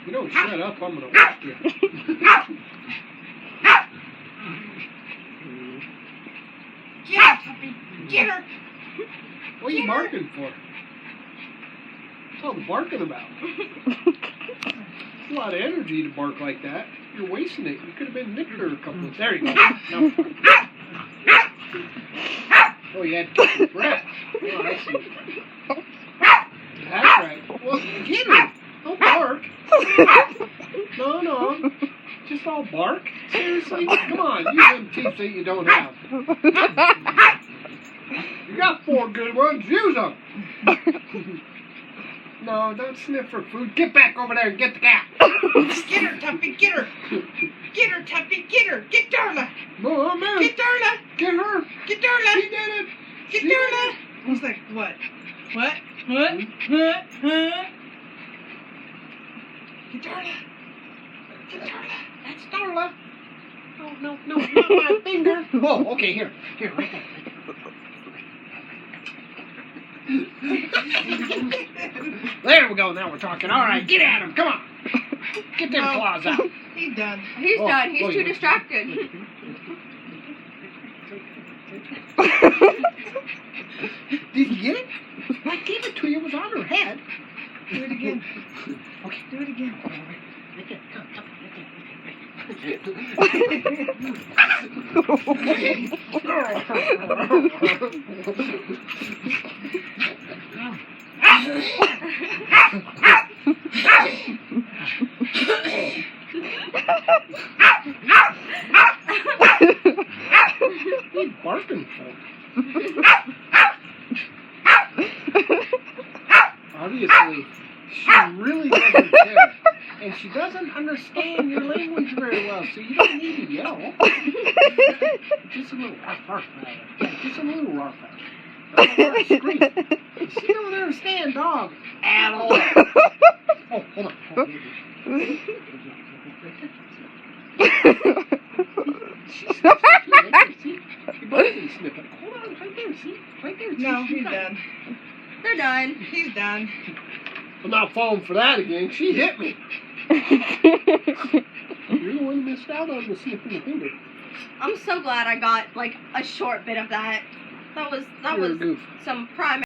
You don't shut up, I'm gonna whack you. Get her, puppy. Get her. What are you barking for? What's all the barking about? It's a lot of energy to bark like that. You're wasting it. You could have been nicked her a couple of... There you go. No. Oh, you had to catch your breath. Oh, I see. That's right. Well, get her. Don't bark. No. Just all bark? Seriously? Come on. Use them teeth that you don't have. You got 4 good ones. Use them. No, don't sniff for food. Get back over there and get the cat. Get her, Tuffy. Get her. Get her, Tuffy. Get her. Get Darla. Mom, Get Darla. get her. Get Darla. She did it. Get She did Darla. He's like, what? What? What? What? Huh? Get Darla. Get Darla. That's Darla. No, not my finger. Oh, okay, here, right there. There we go, now we're talking. All right, get at him, come on. Get them claws out. He's done. He's done. He's too you- distracted. Did you get it? I gave it to you. It was on her head. Do it again. Okay. Do it again. Right there. Come, What are you barking for? Obviously, she really doesn't care. And she doesn't understand your language very well, so you don't need to yell. Just a little rough, yeah, just a little rough. She don't understand dog at all. Oh, hold on. See? You're both been sniffing. Hold on, right there, see? Right there. No, She's he's got it. done. They're done. He's done. I'm not falling for that again. She hit me. You're the one who missed out on the sniffing the finger. I'm so glad I got like a short bit of that. That You're a was goof. some prime